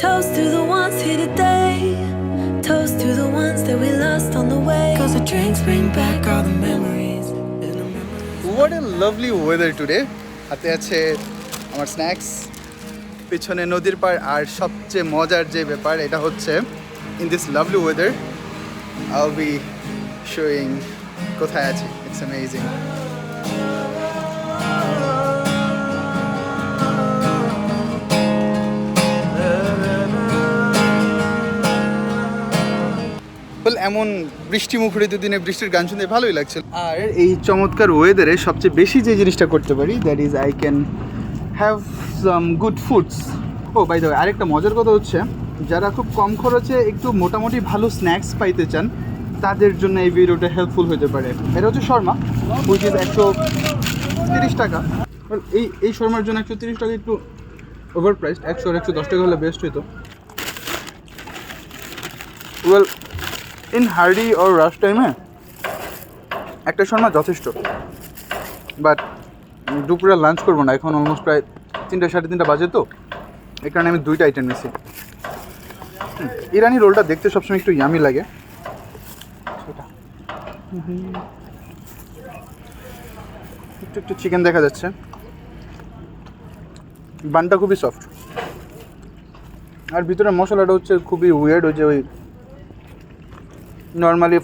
Toast to the ones here today. Toast to the ones that we lost on the way. 'Cause the drinks bring back all the memories. What a lovely weather today. হাতে আছে আমার snacks, পিছনে নদীর পাড়, আর সবচেয়ে মজার যে ব্যাপার এটা হচ্ছে in this lovely weather I'll be showing কোথায় আছি. It's amazing. এমন বৃষ্টি মুখরিত দিনে বৃষ্টির গান শুনতে ভালোই লাগছে. আর এই চমৎকার ওয়েদারে সবচেয়ে বেশি যে জিনিসটা করতে পারি that is I can have some good foods. Oh by the way, আরেকটা মজার কথা হচ্ছে যারা খুব কম খরচে একটু মোটামুটি ভালো স্ন্যাক্স পাইতে চান তাদের জন্য এই ভিডিওটা হেল্পফুল হতে পারে. এটা হচ্ছে শর্মা, হুইচ ইজ 130 টাকা. এই শর্মার জন্য 130 টাকা একটু ওভার প্রাইস. 100-110 টাকা হলে বেস্ট হইতো. ওয়েল, ইন হার্ডি ওর রাশ টাইমে একটা শর্মা যথেষ্ট. বাট দুপুরে লাঞ্চ করবো না, এখন অলমোস্ট প্রায় 3-3:30 বাজে, তো এই কারণে আমি 2টা আইটেম নিয়েছি. ইরানি রোলটা দেখতে সবসময় একটু ইয়ামি লাগে. একটু একটু চিকেন দেখা যাচ্ছে. বানটা খুবই সফট, আর ভিতরে মশলাটা হচ্ছে খুবই উইয়ার্ড. হচ্ছে ওই নর্মালি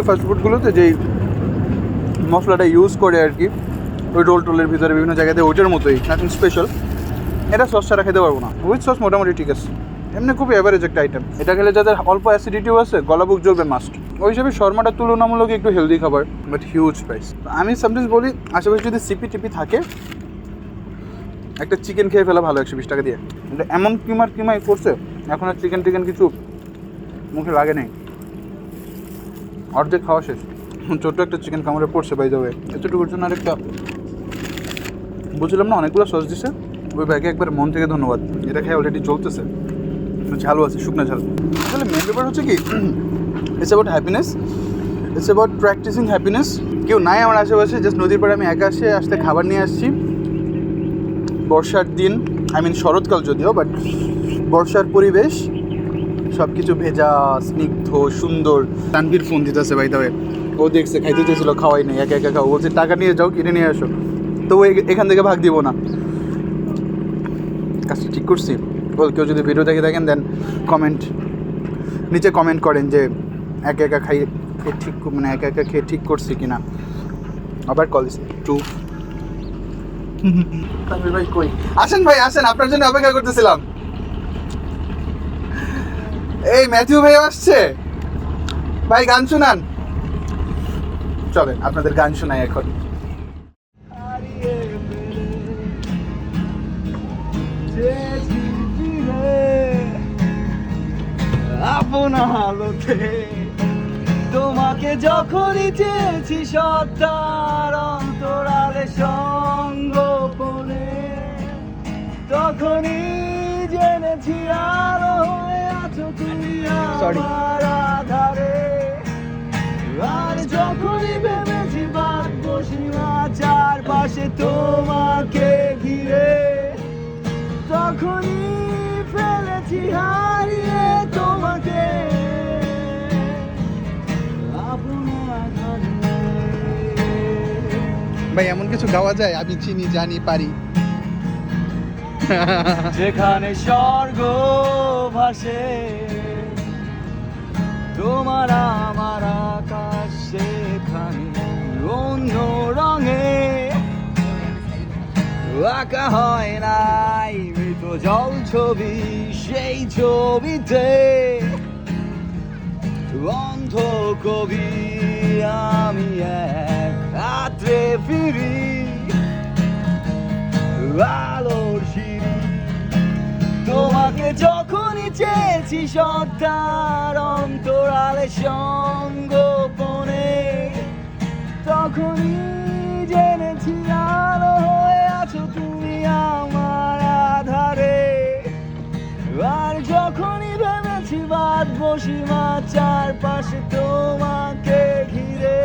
ফাস্টফুডগুলোতে যেই মশলাটা ইউজ করে আর কি ওই রোলের ভিতরে বিভিন্ন জায়গাতে, ওইটার মতোই, নাথিং স্পেশাল. এটা সস ছাড়া খেতে পারবো না. উইথ সস মোটামুটি ঠিক আছে, এমনি খুবই অ্যাভারেজ একটা আইটেম. এটা খেলে যাদের অল্প অ্যাসিডিটিও আছে গলা বুক জ্বলবে মাস্ট. ওই হিসাবে শর্মাটা তুলনামূলক একটু হেলদি খাবার, বাট হিউজ প্রাইস. আমি সামটাইমস বলি আশেপাশে যদি সিপি টিপি থাকে একটা চিকেন খেয়ে ফেলা ভালো 120 টাকা দিয়ে. এটা এমন কিমাই করছে, এখন আর চিকেন কিছু মুখে লাগে নেই. অর্ধেক খাওয়া শেষ. ছোট্ট একটা চিকেন কামড়ে পড়ছে বাই দ্য ওয়ে. এতটুকুর জন্য আরেকটা বুঝলাম না, অনেকগুলো সস দিছে. ওই ব্যাগে একবার মন থেকে ধন্যবাদ. এটা খেয়ে অলরেডি চলতেছে, ঝালও আছে, শুকনো ঝাল. আসলে মেন ব্যাপার হচ্ছে কি, it's about happiness, it's about practising happiness. কেউ নাই আমার আশেপাশে, জাস্ট নদীর পাড়ে আমি একা আসতে খাবার নিয়ে আসছি. বর্ষার দিন, শরৎকাল যদিও, বাট বর্ষার পরিবেশ, সব কিছু ভেজা, স্নিগ্ধ, সুন্দর. তানভীর ফোন দিতেছে বাই দ্য ওয়ে. ও দেখছে খাইতে চেয়েছিল, খাওয়াই নেই, একা খাও. বলছে টাকা নিয়ে যাও, কিনে নিয়ে আসো. তো ও এখান থেকে ভাগ দিব না. কাজটা ঠিক করছি. বল, কেউ যদি ভিডিও দেখে থাকেন দেন নিচে কমেন্ট করেন যে একা খেয়ে ঠিক, একা খেয়ে ঠিক করছি কিনা. আবার কল দিচ্ছি টু তানভীর ভাই কই? আসেন ভাই, আসেন, আপনার জন্য অপেক্ষা করতেছিলাম. এই ম্যাথিউ ভাই আসছে ভাই, গান শোনান. চলেন আপনাদের গান শোনাই এখন. আপন আলোতে তোমাকে যখনই চেয়েছি সত্তার অন্তরালে সঙ্গোপনে, তখনই জেনেছি আলো হয়ে আছো তুমি আমার আধারে. আর যখনই ভেবেছি বাঁধবো সীমা চারপাশে তোমাকে ঘিরে, তখনই ফেলেছি হারিয়ে তোমাকে আপন আধারে. ভাই এমন কিছু গাওয়া যায়? আমি চিনি, জানি, পারি. যেখানে স্বর্গ ভাসে তোমার আমার আকাশ, সেখানে অন্য রঙে আঁকা হয় নাই মৃত জল ছবি. সেই ছবিতে অন্ধ কবি আমি এক রাত্রে ফিরি, আলোর সিঁড়ি. তোমাকে যখনই চেয়েছি সত্তার অন্তরালে সঙ্গোপনে, তখনই জেনেছি আলো হয়ে আছো তুমি আমার আধারে. আর যখনই ভেবেছি বাঁধবো সীমা চারপাশে তোমাকে ঘিরে,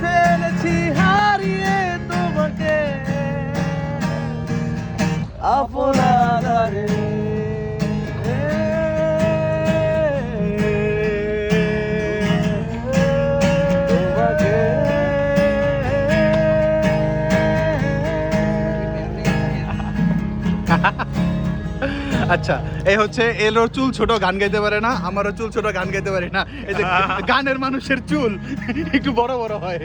ফেলেছি হারিয়ে তোমাকে আচ্ছা, এই হচ্ছে এলোর চুল ছোট, গান গাইতে পারে না, আমারও চুল ছোট, গান গাইতে পারি না। এই যে গানের মানুষের চুল একটু বড় বড় হয়।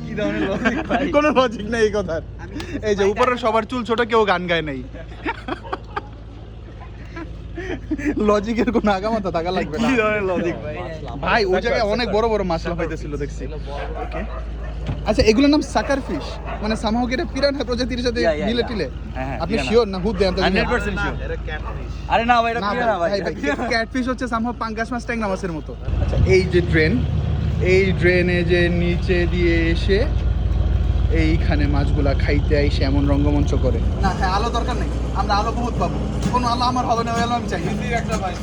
কি ধরনের লজিক ভাই? কোনো লজিক নেই এই কথার। এই যে উপরের সবার চুল ছোট, কেউ গান গায় নাই। লজিকের কোনো আগামাথা থাকা লাগবে না। কি ধরনের লজিক ভাই? ভাই ওই জায়গায় অনেক বড় বড় মাছলা হইতেছিল দেখছি। ওকে, আচ্ছা এগুলোর নাম সাকার ফিশ, মানে সামহাও কি এটা পিরানহা প্রজাতির সাথে Yeah, yeah, মিলে yeah. টিলে? হ্যাঁ, আপনি piranha। শিওর না? হুদ দেন তো। 100% sure। আরে না ভাই, এটা না পিরানহা ভাই। ভাই, ক্যাটফিশ হচ্ছে সামহাও পাঙ্গাস মাছ, ট্যাংরা মাছের মতো। আচ্ছা, এই যে ড্রেন, এই ড্রেনে যে নিচে দিয়ে এসে এইখানে মাছগুলা খাইতে আইসে এমন রঙ্গমঞ্চ করে। না হ্যাঁ, আলো দরকার নেই, আমরা আলো বহুত পাবো। কোনো আলো আমার হবে না, ওই আলো আমি চাই। একটা ভাই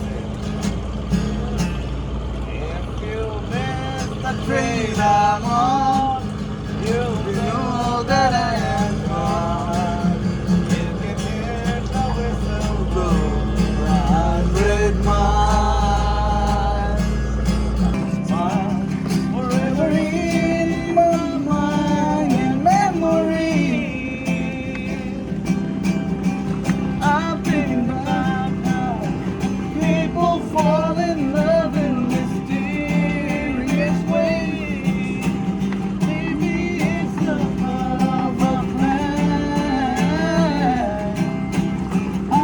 train I'm on, you know that I am gone. You can hear the whistle blow, right with mine. Smile forever in my mind and memory. I've been back now. People fall in love in mysterious ways. Maybe it's the part of a plan.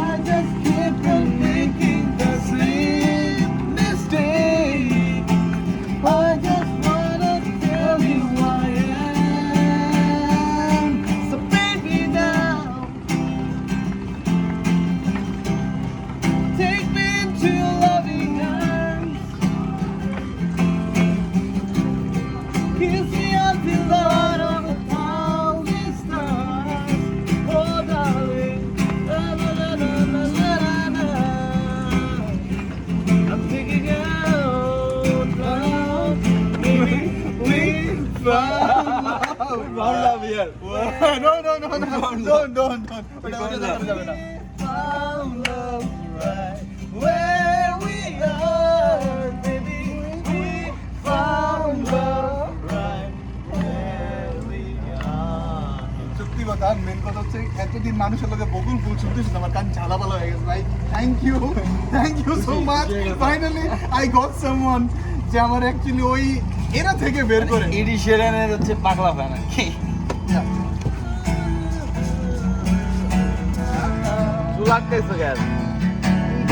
I just keep on making the same mistake. I just wanna tell you I am. So baby now, take me into your loving arms. Kiss me until the heart of a thousand stars. Oh darling, la la la la la la la. I'm thinking out loud. Maybe we found love here. No, no, no, no, don't. Found love right where we are, baby. We found love right where we are. সত্যি কথা, main কথা হচ্ছে এতদিন মানুষের লোকে বকুল ফুল শুনতে শুনতে আমার কান ঝালাপালা হয়ে গেছে ভাই। Thank you so much. Finally I got someone যে আমার অ্যাকচুয়ালি ওই এরা থেকে বের করে। ইডি শেরানের হচ্ছে পাগলা ফ্যান আর কি। লাগতেছে গ্যাস।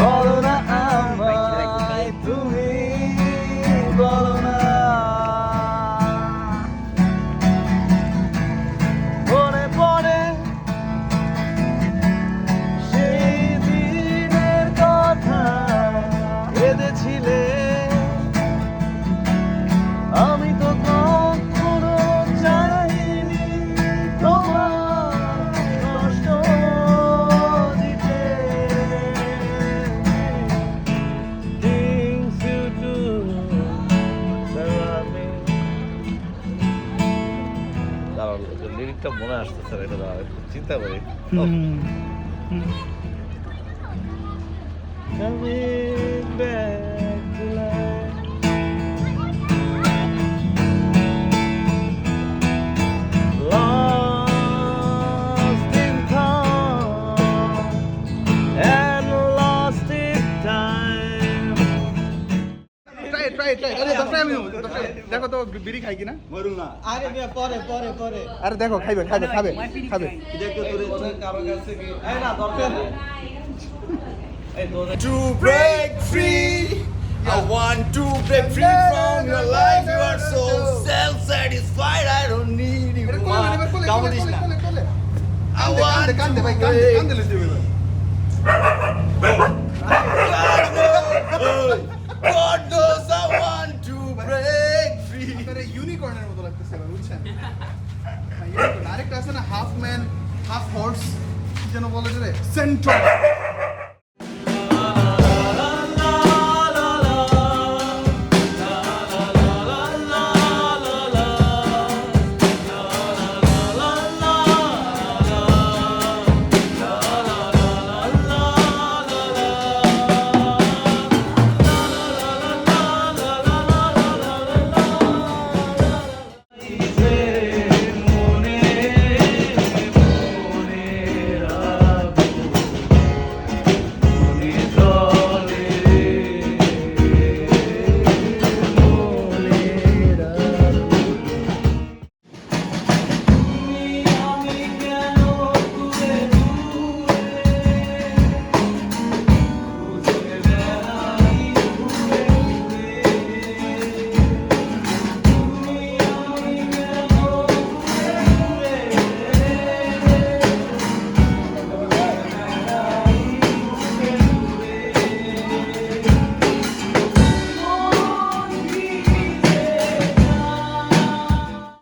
বলো না আমায় তুমি, বলো না মনে পড়ে সেই দিনের কথা, কেঁদেছিলে। আমি তো কখনো চাইনি তোমার কষ্ট দিতে। Things you do around me. দাঁড়াও, লিরিকটা মনে আসতেছে না, এটা দাঁড়াও একটু চিন্তা করি। Coming back to life. Lost in time and lost in time. Try আরে দশটাই আমি দেখো তো বিড়ি খাই কিনা। আরে পরে আরে দেখো, খাবে কারো কাছে কি এই না দরকার To break free, I want to break free from your life. You are so self-satisfied. I don't need you. Come on, Krishna. I want to break. God knows I want to break free. ইউনিকর্নের মতো লাগতেছে এবার, বুঝছেন? আরেকটা আছে না, half man half horse, কি যেন বলে রে, সেন্ট্রল।